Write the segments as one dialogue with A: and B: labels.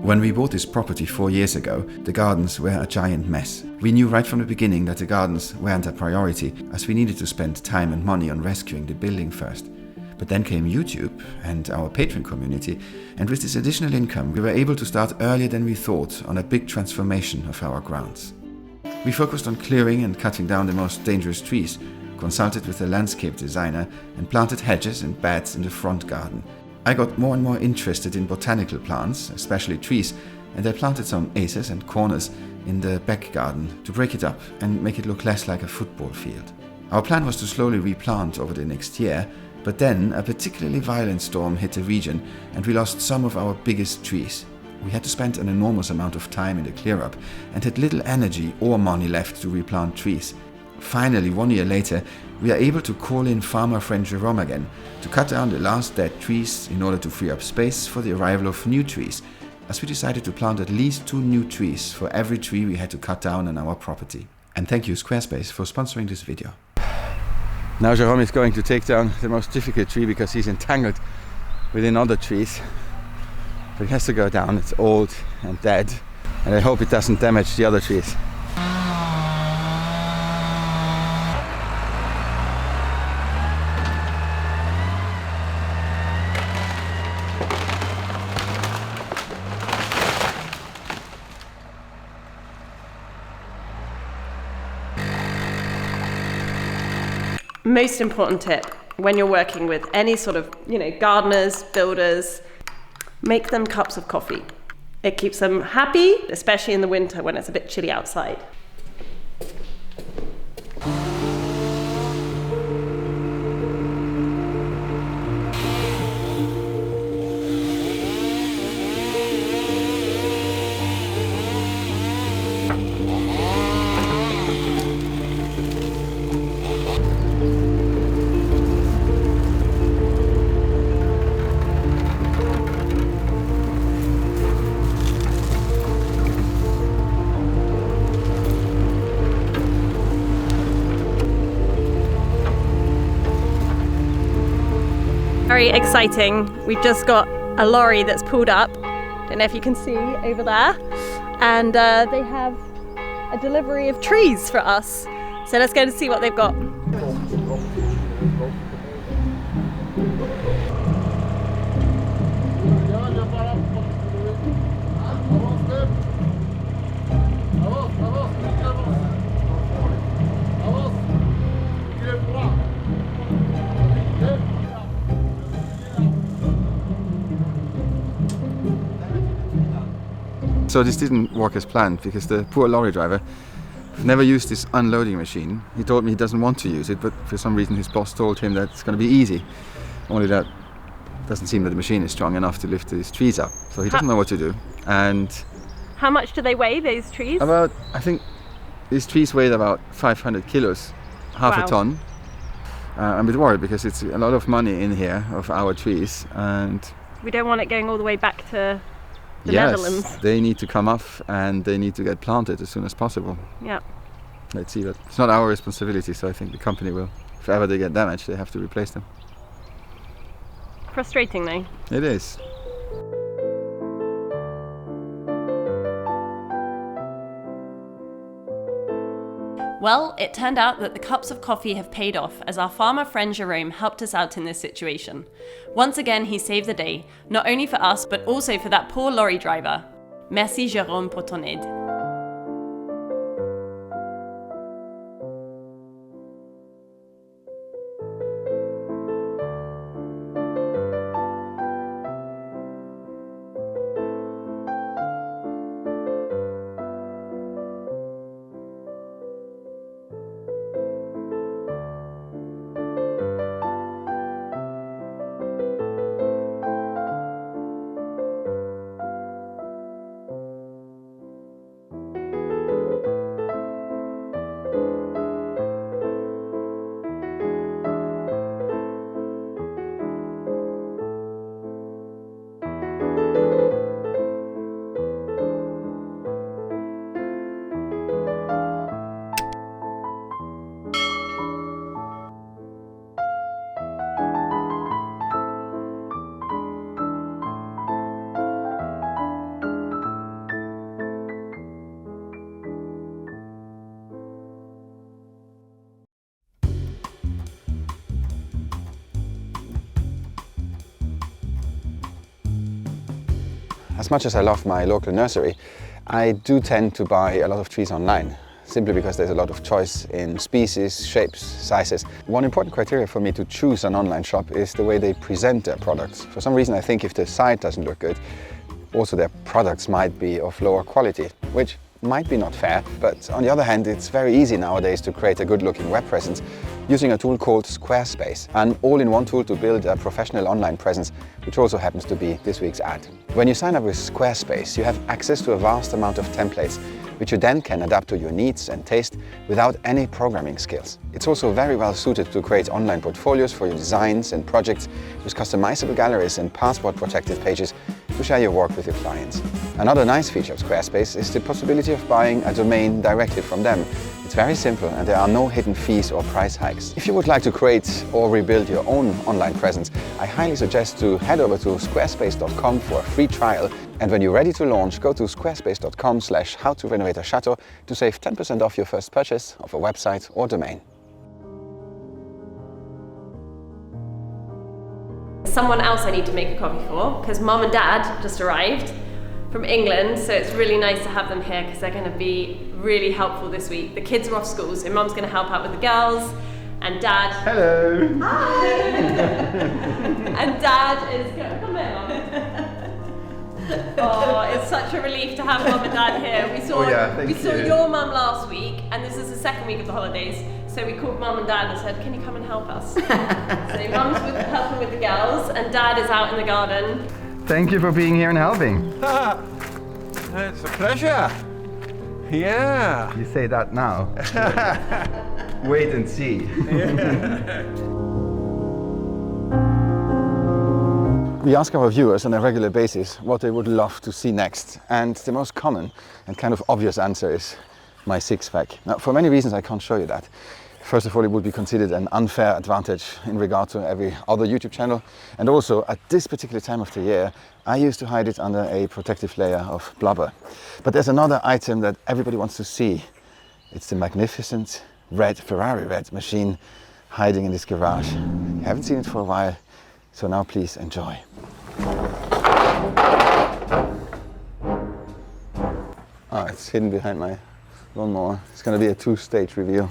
A: When we bought this property 4 years ago, the gardens were a giant mess. We knew right from the beginning that the gardens weren't a priority, as we needed to spend time and money on rescuing the building first. But then came YouTube and our patron community, and with this additional income we were able to start earlier than we thought on a big transformation of our grounds. We focused on clearing and cutting down the most dangerous trees, consulted with a landscape designer, and planted hedges and beds in the front garden. I got more and more interested in botanical plants, especially trees, and I planted some aces and corners in the back garden to break it up and make it look less like a football field. Our plan was to slowly replant over the next year, but then a particularly violent storm hit the region and we lost some of our biggest trees. We had to spend an enormous amount of time in the clear-up and had little energy or money left to replant trees. Finally, 1 year later, we are able to call in farmer friend Jerome again to cut down the last dead trees in order to free up space for the arrival of new trees, as we decided to plant at least 2 new trees for every tree we had to cut down on our property. And thank you Squarespace for sponsoring this video. Now Jerome is going to take down the most difficult tree because he's entangled within other trees. But he has to go down, it's old and dead, and I hope it doesn't damage the other trees.
B: Most important tip when you're working with any sort of, gardeners, builders, make them cups of coffee. It keeps them happy, especially in the winter when it's a bit chilly outside. Very exciting. We've just got a lorry that's pulled up. Don't know if you can see over there. And they have a delivery of trees for us. So let's go and see what they've got.
A: So this didn't work as planned because the poor lorry driver never used this unloading machine. He told me he doesn't want to use it, but for some reason his boss told him that it's going to be easy. Only that doesn't seem that the machine is strong enough to lift these trees up. So he doesn't know what to do. And
B: how much do they weigh, these trees?
A: I think these trees weighed about 500 kilos, half a ton. I'm a bit worried because it's a lot of money in here of our trees, and
B: we don't want it going all the way back to the
A: yes,
B: Netherlands.
A: They need to come off and they need to get planted as soon as possible.
B: Yeah.
A: Let's see, but it's not our responsibility, so I think the company will, if ever they get damaged, they have to replace them.
B: Frustrating though.
A: It is.
B: Well, it turned out that the cups of coffee have paid off as our farmer friend Jerome helped us out in this situation. Once again, he saved the day, not only for us, but also for that poor lorry driver. Merci Jérôme pour ton aide.
A: As much as I love my local nursery, I do tend to buy a lot of trees online, simply because there's a lot of choice in species, shapes, sizes. One important criteria for me to choose an online shop is the way they present their products. For some reason I think if the site doesn't look good, also their products might be of lower quality, which might be not fair, but on the other hand it's very easy nowadays to create a good-looking web presence using a tool called Squarespace, an all-in-one tool to build a professional online presence, which also happens to be this week's ad. When you sign up with Squarespace, you have access to a vast amount of templates, which you then can adapt to your needs and taste without any programming skills. It's also very well suited to create online portfolios for your designs and projects with customizable galleries and password-protected pages to share your work with your clients. Another nice feature of Squarespace is the possibility of buying a domain directly from them. It's very simple and there are no hidden fees or price hikes. If you would like to create or rebuild your own online presence, I highly suggest to head over to squarespace.com for a free trial. And when you're ready to launch, go to squarespace.com/howtorenovateachateau to save 10% off your first purchase of a website or domain.
B: Someone else I need to make a coffee for, because Mum and Dad just arrived from England, so it's really nice to have them here because they're going to be really helpful this week. The kids are off school, so Mum's going to help out with the girls, and Dad...
A: Hello!
B: Hi! And Dad is going... Come here, Mum. Oh, it's such a relief to have Mum and Dad here. We saw your mum last week, and this is the second week of the holidays, so we called Mum and Dad and said, can you come and help us? So Mum's helping with the girls, and Dad is out in the garden.
A: Thank you for being here and helping.
C: It's a pleasure. Yeah.
A: You say that now. Wait and see. We ask our viewers on a regular basis what they would love to see next, and the most common and kind of obvious answer is my six-pack. Now, for many reasons I can't show you that. First of all, it would be considered an unfair advantage in regard to every other YouTube channel, and also at this particular time of the year I used to hide it under a protective layer of blubber. But there's another item that everybody wants to see. It's the magnificent Ferrari red machine hiding in this garage. You haven't seen it for a while, so now please enjoy. Oh, it's hidden behind my lawnmower. It's going to be a two-stage reveal.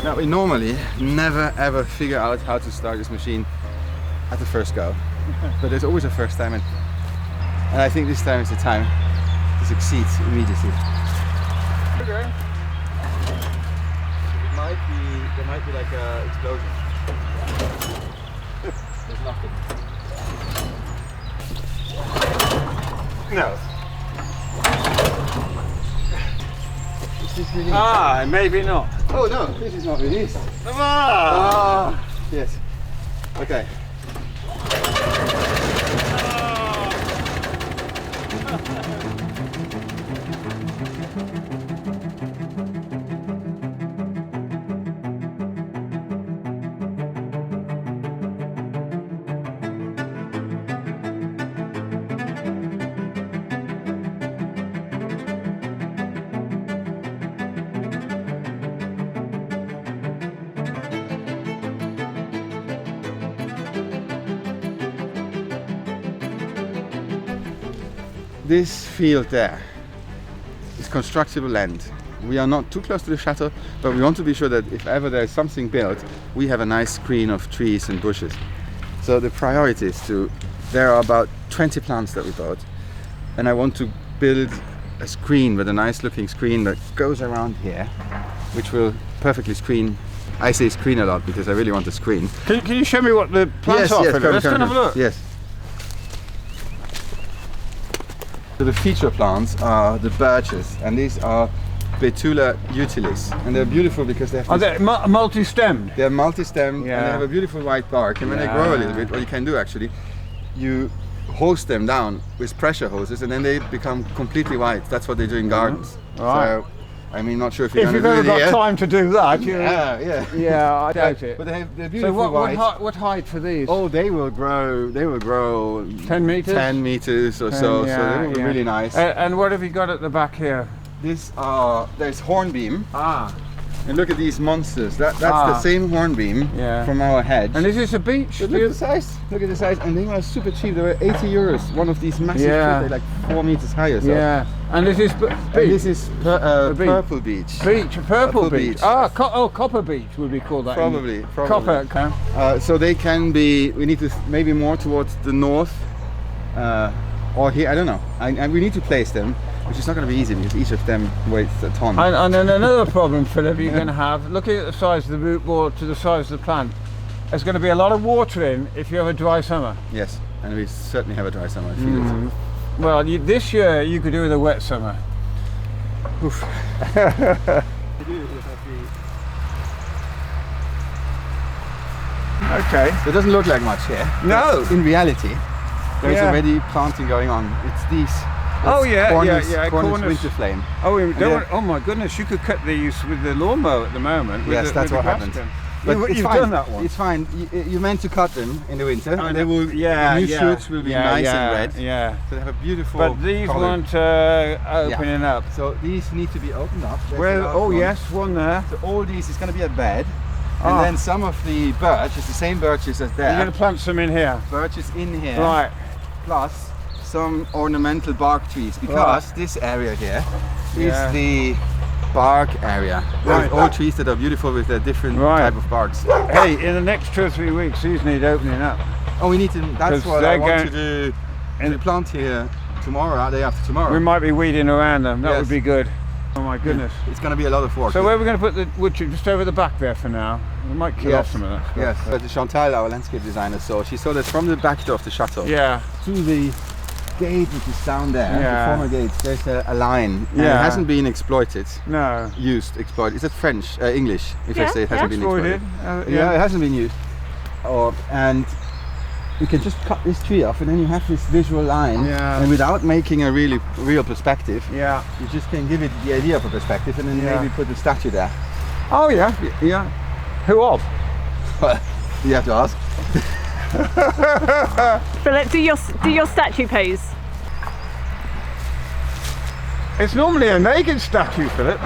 A: Now, we normally never ever figure out how to start this machine at the first go, but there's always a first time, and I think this time is the time to succeed immediately. Okay. There might be like an explosion. There's nothing. No. Is this released?
C: Maybe not.
A: Oh no, this is not released. Yes. Okay. this field there is constructible land. We are not too close to the chateau, but we want to be sure that if ever there is something built, we have a nice screen of trees and bushes. So the priority is there are about 20 plants that we bought, and I want to build a screen with a nice looking screen that goes around here, which will perfectly screen. I say screen a lot because I really want a screen.
C: Can you show me what the plants are?
A: Yes,
C: Let's have a look.
A: Yes. So the feature plants are the birches, and these are Betula utilis, and they're beautiful because they have.
C: Are they multi-stemmed?
A: They're multi-stemmed,
C: Yeah.
A: and they have a beautiful white bark. And when they grow a little bit, what you can do actually, you hose them down with pressure hoses, and then they become completely white. That's what they do in gardens.
C: Right.
A: So, I mean, not sure if you're
C: If
A: going
C: you've
A: to do
C: ever
A: it
C: got
A: here.
C: time to do that, you
A: Yeah.
C: I doubt it.
A: But they're
C: So
A: beautiful white.
C: what height for these?
A: Oh, they will grow
C: 10 meters?
A: 10 meters or so, so they will be really nice.
C: And what have you got at the back here?
A: There's hornbeam,
C: Ah.
A: and look at these monsters. That's the
C: Ah.
A: same hornbeam from our hedge.
C: And is this a beech?
A: But look at the size. Look at the size, and they were super cheap. They were 80 euros. One of these massive trees, they're like 4 meters higher. So.
C: Yeah. And this is beech?
A: And this is
C: beech.
A: purple beech.
C: Beech, a purple beech.
A: beech.
C: Ah, copper beech would we call that?
A: Probably.
C: Copper. Okay.
A: So they can be. We need to maybe more towards the north, or here. I don't know. And we need to place them, which is not going to be easy because each of them weighs a ton.
C: And then another problem, Philip, you're going to have, looking at the size of the root ball to the size of the plant, there's going to be a lot of water in if you have a dry summer.
A: Yes, and we certainly have a dry summer. I feel it.
C: Well, this year you could do with a wet summer.
A: Oof.
C: Okay.
A: So it doesn't look like much here.
C: No.
A: In reality, there's already planting going on. It's these. Cornus winter flame.
C: Oh, oh my goodness, you could cut these with the lawnmower at the moment.
A: Yes, that's what happened. But
C: You've
A: fine.
C: done that one.
A: It's fine. You meant to cut them in the winter.
C: Oh,
A: And they will. The new shoots will be nice and red.
C: Yeah.
A: So they have a beautiful.
C: But these
A: color.
C: weren't opening up.
A: So these need to be opened up. There's
C: Well,
A: the last
C: oh
A: one.
C: yes, one there.
A: So all these is going to be a bed, and then some of the birch is the same birches as there.
C: You're going to plant some in here.
A: Birch is in here.
C: Right.
A: Plus some ornamental bark trees, because this area here is the bark area. There's all trees that are beautiful with their different type of barks.
C: Hey, in the next 2 or 3 weeks, these need opening up.
A: Oh, we need to. That's
C: 'Cause
A: what I
C: they're
A: want
C: going-
A: to do. And we plant here tomorrow, day after tomorrow.
C: We might be weeding around them. That
A: Yes.
C: would be good. Oh my goodness.
A: It's going to be a lot of work.
C: So where are we going to put the wood chip? Just over the back there for now. We might kill off some of that.
A: Yes, but Chantal, our landscape designer, she saw that from the back door of the chateau
C: Yeah.
A: to the gate, which is down there,
C: Yeah.
A: the former gate, there's a line. And it hasn't been exploited.
C: No.
A: Exploited. Is it French? English, if I say it hasn't been exploited.
C: Yeah.
A: It hasn't been used. And you can just cut this tree off, and then you have this visual line.
C: Yeah.
A: And without making a real perspective,
C: Yeah.
A: you just can give it the idea of a perspective, and then maybe put the statue there.
C: Oh yeah. Yeah. Who of?
A: You have to ask.
B: Philip, do your statue pose.
C: It's normally a naked statue, Philip.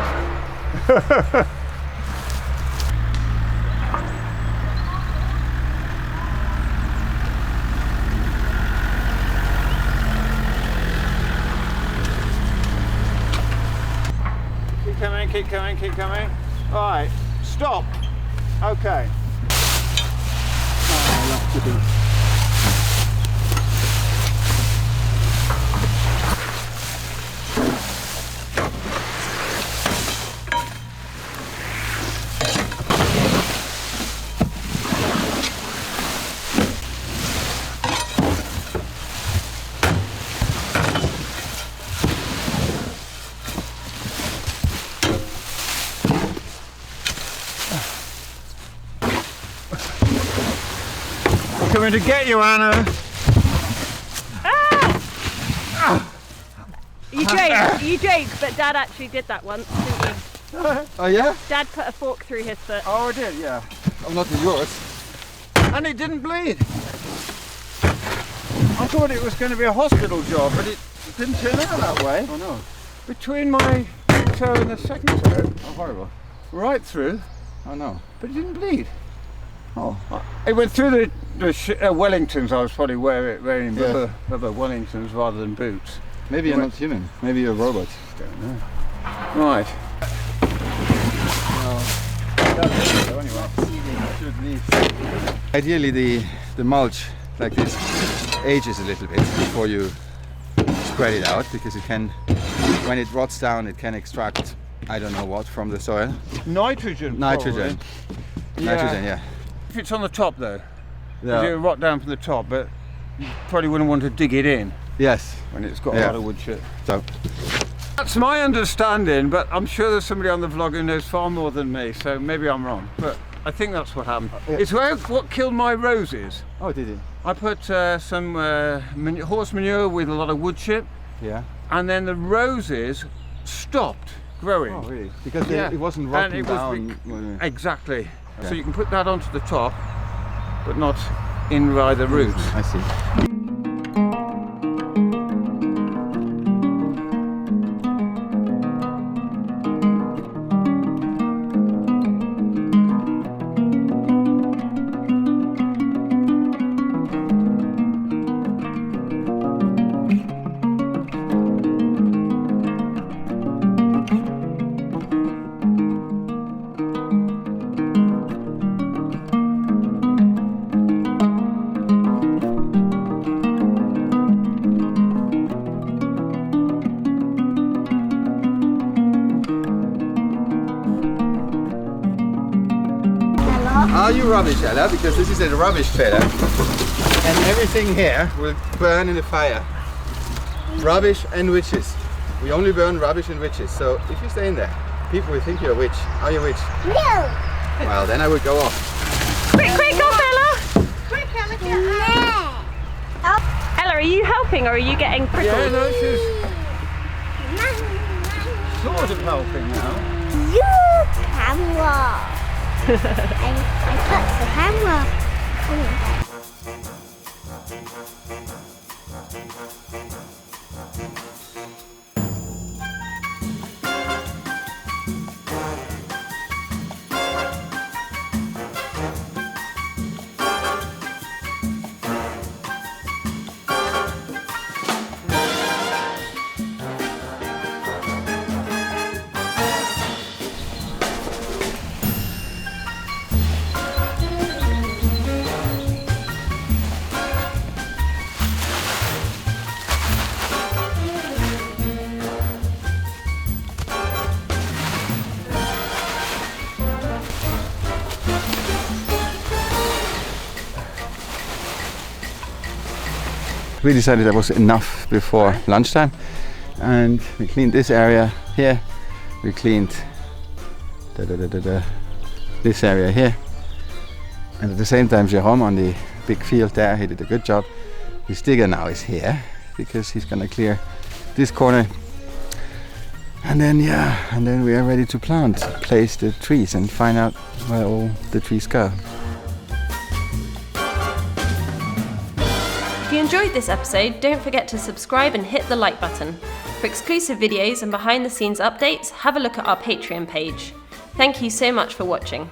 C: Keep coming. All right, stop. Okay. Coming to get you, Anna.
B: You joke, but Dad actually did that once, didn't you?
A: Oh yeah?
B: Dad put a fork through his foot.
C: Oh, I did, yeah.
A: I'm not in yours.
C: And it didn't bleed. I thought it was going to be a hospital job, but it didn't turn out that way.
A: Oh no.
C: Between my toe and the second toe,
A: Oh, horrible.
C: right through,
A: Oh no.
C: but it didn't bleed.
A: Oh.
C: It went through the Wellingtons. I was probably wearing
A: Yes.
C: rubber Wellingtons rather than boots.
A: Maybe you're not human. Maybe you're a robot.
C: Don't know. Right.
A: Ideally, the mulch like this ages a little bit before you spread it out, because it can, when it rots down, it can extract I don't know what from the soil.
C: Nitrogen.
A: Nitrogen. Nitrogen, yeah.
C: If it's on the top though,
A: Yeah.
C: it'll rot down from the top, but you probably wouldn't want to dig it in
A: Yes.
C: when it's got a
A: Yeah.
C: lot of wood chip.
A: So
C: That's my understanding, but I'm sure there's somebody on the vlog who knows far more than me, so maybe I'm wrong. But I think that's what happened.
A: Yeah.
C: It's what killed my roses.
A: oh, did it?
C: I put some horse manure with a lot of wood chip,
A: Yeah.
C: and then the roses stopped growing.
A: Oh, really? Because
C: Yeah.
A: it wasn't
C: And
A: rotting
C: it was
A: down.
C: Exactly.
A: Okay.
C: So you can put that onto the top, but not in by the roots.
A: I see. Are you rubbish, Ella? Because this is a rubbish trailer, and everything here will burn in the fire. Rubbish and witches. We only burn rubbish and witches. So if you stay in there, people will think you're a witch. Are you a witch?
D: No!
A: Well, then I would go off.
B: Quick, quick, go, Ella!
D: Quick, look at
B: Ella, are you helping or are you getting prickled?
C: Yeah, no, she's sort of helping now.
D: You camera! I touched the camera.
A: We decided that was enough before lunchtime, and we cleaned this area here. We cleaned this area here, and at the same time Jérôme on the big field there, he did a good job. His digger now is here because he's gonna clear this corner, and then we are ready to place the trees and find out where all the trees go.
B: If you enjoyed this episode, don't forget to subscribe and hit the like button. For exclusive videos and behind the scenes updates, have a look at our Patreon page. Thank you so much for watching.